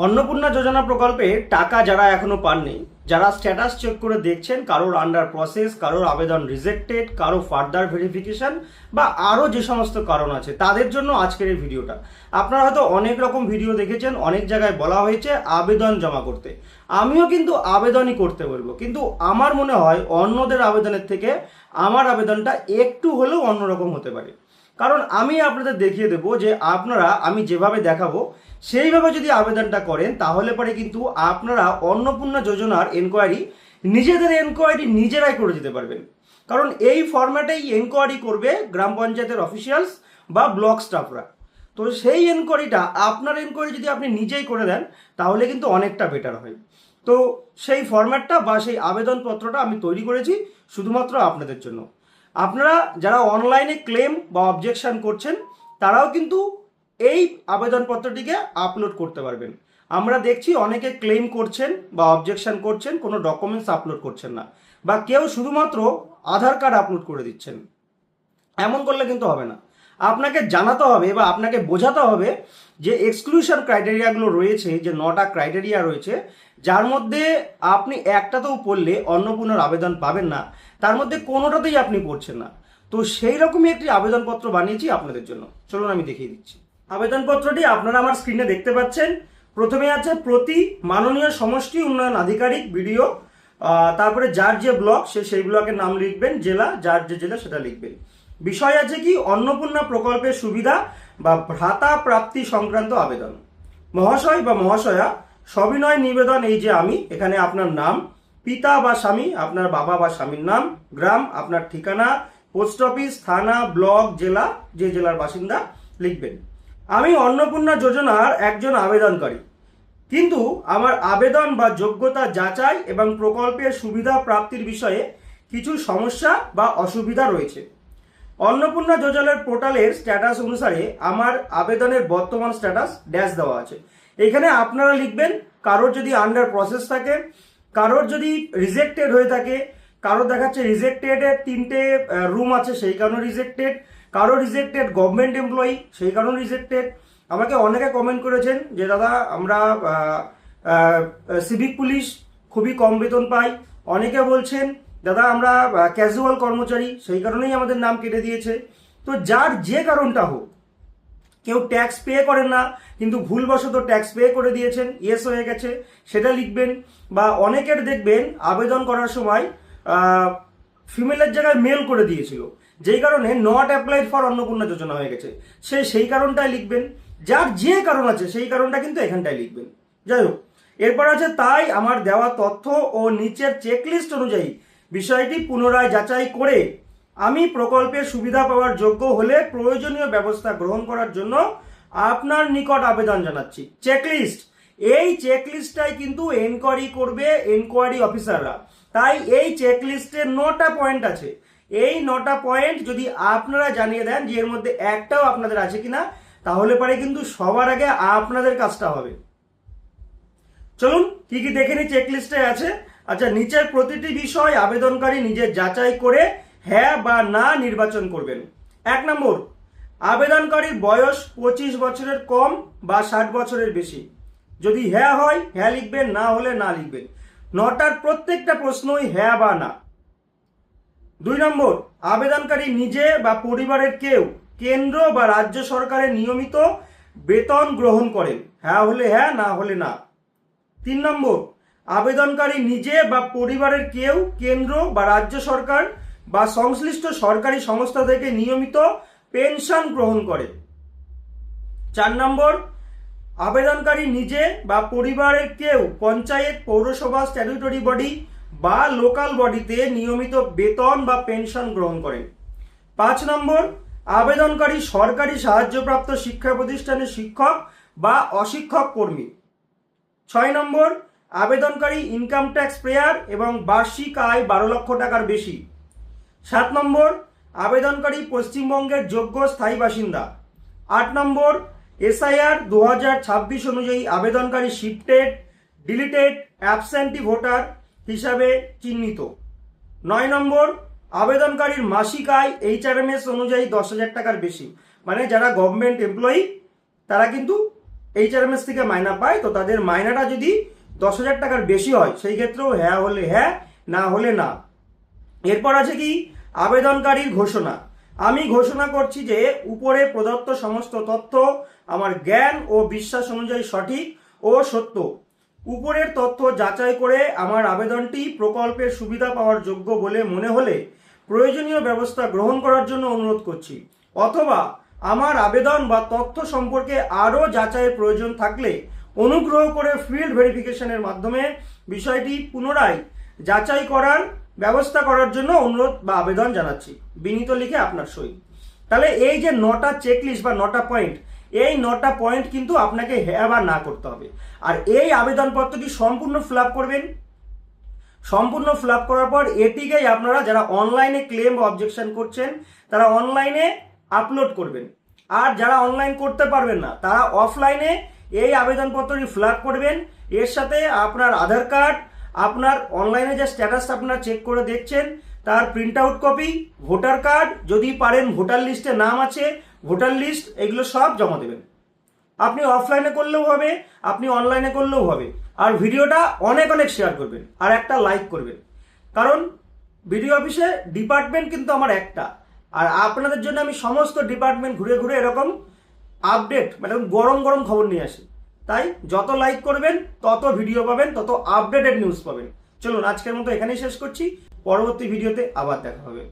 অন্নপূর্ণা যোজনা প্রকল্পে টাকা যারা এখনো পাননি, যারা স্ট্যাটাস চেক করে দেখছেন কারোর আন্ডার প্রসেস, কারোর আবেদন রিজেক্টেড, কারো ফার্দার ভেরিফিকেশন বা আরও যে সমস্ত কারণ আছে, তাদের জন্য আজকের এই ভিডিওটা। আপনারা হয়তো অনেক রকম ভিডিও দেখেছেন, অনেক জায়গায় বলা হয়েছে আবেদন জমা করতে। আমিও কিন্তু আবেদনই করতে বলবো, কিন্তু আমার মনে হয় অন্যদের আবেদনের থেকে আমার আবেদনটা একটু হলেও অন্যরকম হতে পারে। কারণ আমি আপনাদের দেখিয়ে দেবো যে আপনারা আমি যেভাবে দেখাবো সেইভাবে যদি আবেদনটা করেন তাহলে পরে কিন্তু আপনারা অন্নপূর্ণা যোজনার এনকোয়ারি নিজেরাই করে যেতে পারবেন। কারণ এই ফরম্যাটেই এনকোয়ারি করবে গ্রাম পঞ্চায়েতের অফিসিয়ালস বা ব্লক স্টাফরা। তো সেই এনকোয়ারিটা আপনার এনকোয়ারি যদি আপনি নিজেই করে দেন তাহলে কিন্তু অনেকটা বেটার হয়। তো সেই ফরম্যাটটা বা সেই আবেদনপত্রটা আমি তৈরি করেছি শুধুমাত্র আপনাদের জন্য। আপনারা যারা অনলাইনে ক্লেম বা অবজেকশন করছেন তারাও কিন্তু এই আবেদনপত্রটিকে আপলোড করতে পারবেন। আমরা দেখছি অনেকে ক্লেম করছেন বা অবজেকশন করছেন, কোনো ডকুমেন্টস আপলোড করছেন না, বা কেউ শুধুমাত্র আধার কার্ড আপলোড করে দিচ্ছেন। এমন করলে কিন্তু হবে না। আপনাকে জানাতে হবে বা আপনাকে বোঝাতে হবে যে এক্সক্লুশন ক্রাইটেরিয়াগুলো রয়েছে, যে 9টা ক্রাইটেরিয়া রয়েছে, যার মধ্যে আপনি একটাতেও পড়লে অন্নপূর্ণার আবেদন পাবেন না, তার মধ্যে কোনোটাতেই আপনি পড়ছেন না। তো সেই রকমই একটি আবেদনপত্র বানিয়েছি আপনাদের জন্য। চলুন আমি দেখিয়ে দিচ্ছি। আবেদনপত্রটি আপনারা আমার স্ক্রিনে দেখতে পাচ্ছেন। প্রথমে আছে প্রতি মাননীয় সমষ্টি উন্নয়ন আধিকারিক বিডিও, তারপরে যার যে ব্লক সেই ব্লকের নাম লিখবেন, জেলা যার যে জেলা সেটা লিখবেন। বিষয় আছে কি অন্নপূর্ণা প্রকল্পের সুবিধা বা ভাতা প্রাপ্তি সংক্রান্ত আবেদন। মহাশয় বা মহাশয়া, সবিনয় নিবেদন এই যে আমি এখানে আপনার নাম, পিতা বা স্বামী আপনার বাবা বা স্বামীর নাম, গ্রাম আপনার ঠিকানা, পোস্ট অফিস, থানা, ব্লক, জেলা যে জেলার বাসিন্দা লিখবেন। আমি অন্নপূর্ণা যোজনার একজন আবেদনকারী, কিন্তু আমার আবেদন বা যোগ্যতা যাচাই এবং প্রকল্পের সুবিধা প্রাপ্তির বিষয়ে কিছু সমস্যা বা অসুবিধা রয়েছে। অন্নপূর্ণা যোজনার পোর্টালের স্ট্যাটাস অনুসারে আমার আবেদনের বর্তমান স্ট্যাটাস ড্যাশ দেওয়া আছে। এখানে আপনারা লিখবেন কারোর যদি আন্ডার প্রসেস থাকে, কারোর যদি রিজেক্টেড হয়ে থাকে, কারোর দেখাচ্ছে রিজেক্টেডের 3টে রুম আছে সেই কারণে রিজেক্টেড, কারো রিজেক্টেড গভর্নমেন্ট এমপ্লয়ি সেই কারণে রিজেক্টেড। আমাকে অনেকে কমেন্ট করেছেন যে দাদা আমরা সিভিক পুলিশ খুবই কম বেতন পাই, অনেকে বলছেন দাদা আমরা ক্যাজুয়াল কর্মচারী সেই কারণেই আমাদের নাম কেটে দিয়েছে। তো যার যে কারণটা হোক, কেউ ট্যাক্স পে করেন না কিন্তু ভুলবশত ট্যাক্স পে করে দিয়েছেন, ইয়েস হয়ে গেছে, সেটা লিখবেন। বা অনেকের দেখবেন আবেদন করার সময় ফিমেলের জায়গায় মেল করে দিয়েছিল, যেই কারণে নট অ্যাপ্লাইড ফর অন্নপূর্ণা যোজনা হয়ে গেছে, সেই কারণটাই লিখবেন। যার যে কারণ আছে সেই কারণটা কিন্তু এখানটায় লিখবেন। যাই হোক, এরপর আছে তাই আমার দেওয়া তথ্য ও নিচের চেকলিস্ট অনুযায়ী বিষয়টি পুনরায় যাচাই করে আমি প্রকল্পের সুবিধা পাওয়ার যোগ্য হলে প্রয়োজনীয় ব্যবস্থা গ্রহণ করার জন্য আপনার নিকট আবেদন জানাচ্ছি। চেকলিস্ট, এই চেকলিস্টটাই কিন্তু এনকোয়ারি করবে এনকোয়ারি অফিসাররা। তাই এই চেকলিস্টের 9টা পয়েন্ট আছে। এই 9টা পয়েন্ট যদি আপনারা জানিয়ে দেন যে এর মধ্যে একটাও আপনাদের আছে কিনা, তাহলে পরে কিন্তু সবার আগে আপনাদের কাজটা হবে। চলুন কি কি দেখে নি চেকলিস্টে আছে। আচ্ছা, নিচের প্রতিটি বিষয় আবেদনকারী নিজে যাচাই করে হ্যাঁ বা না নির্বাচন করবেন। 1 নম্বর, আবেদনকারীর বয়স 25 বছরের কম বা 60 বছরের বেশি। যদি হ্যাঁ হয় হ্যাঁ লিখবেন, না হলে না লিখবেন। 9টার প্রত্যেকটা প্রশ্নই হ্যাঁ বা না। 2 নম্বর, আবেদনকারী নিজে বা পরিবারের কেউ কেন্দ্র বা রাজ্য সরকারের নিয়মিত বেতন গ্রহণ করেন, হ্যাঁ হলে হ্যাঁ, না হলে না। 3 নম্বর, আবেদনকারী নিজে বা পরিবারের কেউ কেন্দ্র বা রাজ্য সরকার বা সংশ্লিষ্ট সরকারি সংস্থা থেকে নিয়মিত পেনশন গ্রহণ করে। 4 নম্বর, আবেদনকারী নিজে বা পরিবারের কেউ পঞ্চায়েত, পৌরসভা, স্ট্যাটুটরি বডি বা লোকাল বডিতে নিয়মিত বেতন বা পেনশন গ্রহণ করেন। 5 নম্বর, আবেদনকারী সরকারি সাহায্যপ্রাপ্ত শিক্ষা প্রতিষ্ঠানের শিক্ষক বা অশিক্ষক কর্মী। 6 নম্বর, আবেদনকারী ইনকাম ট্যাক্স পেয়ার এবং বার্ষিক আয় 12 লক্ষ টাকার বেশি। 7 নম্বর, আবেদনকারী পশ্চিমবঙ্গের যোগ্য স্থায়ী বাসিন্দা। 8 নম্বর, এসআইআর 2026 অনুযায়ী আবেদনকারী শিফটেড, ডিলিটেড, অ্যাবসেন্টি ভোটার হিসাবে চিহ্নিত। 9 নম্বর, আবেদনকারীর মাসিক আয় এইচআরএমএস অনুযায়ী 10,000 টাকার বেশি। মানে যারা গভর্নমেন্ট এমপ্লয়ি তারা কিন্তু HRMS থেকে মাইনা পায়, তো তাদের মাইনাটা যদি 10,000 টাকার বেশি হয় সেই ক্ষেত্রেও হ্যাঁ হলে হ্যাঁ, না হলে না। এরপর আছে কি আবেদনকারীর ঘোষণা। আমি ঘোষণা করছি যে উপরে প্রদত্ত সমস্ত তথ্য আমার জ্ঞান ও বিশ্বাস অনুযায়ী সঠিক ও সত্য। উপরের তথ্য যাচাই করে আমার আবেদনটি প্রকল্পের সুবিধা পাওয়ার যোগ্য বলে মনে হলে প্রয়োজনীয় ব্যবস্থা গ্রহণ করার জন্য অনুরোধ করছি, অথবা আমার আবেদন বা তথ্য সম্পর্কে আরও যাচাইয়ের প্রয়োজন থাকলে অনুগ্রহ করে ফিল্ড ভেরিফিকেশনের মাধ্যমে বিষয়টি পুনরায় যাচাই করার ব্যবস্থা করার জন্য অনুরোধ বা আবেদন জানাচ্ছি। বিনীত লিখে আপনার সই। তাহলে এই যে 9টা চেকলিস্ট বা 9টা পয়েন্ট, এই 9টা পয়েন্ট কিন্তু আপনাকে হ্যাঁ বা না করতে হবে। আর এই আবেদনপত্রটি সম্পূর্ণ ফিল আপ করবেন। সম্পূর্ণ ফিল আপ করার পর এটিকেই আপনারা যারা অনলাইনে ক্লেম বা অবজেকশন করছেন তারা অনলাইনে আপলোড করবেন। আর যারা অনলাইন করতে পারবেন না তারা অফলাইনে এই আবেদনপত্রটি ফিল আপ করবেন। এর সাথে আপনার আধার কার্ড, আপনার অনলাইনে যে স্ট্যাটাস আপনারা চেক করে দেখছেন তার print out copy, voter card, যদি পারেন ভোটার লিস্টে নাম আছে ভোটার লিস্ট, এগুলো সব জমা দেবেন। আপনি অফলাইনে করলেও হবে, আপনি অনলাইনে করলেও হবে। আর ভিডিওটা অনেক অনেক শেয়ার করবেন আর একটা লাইক করবেন, কারণ ভিডিও অফিসে ডিপার্টমেন্ট কিন্তু আমার একটা, আর আপনাদের জন্য আমি সমস্ত ডিপার্টমেন্ট ঘুরে ঘুরে এরকম আপডেট মানে গরম গরম খবর নিয়ে আসি। তাই যত লাইক করবেন তত ভিডিও পাবেন, তত আপডেটেড নিউজ পাবেন। চলুন আজকের মতো এখানেই শেষ করছি, পরবর্তী ভিডিওতে আবার দেখা হবে।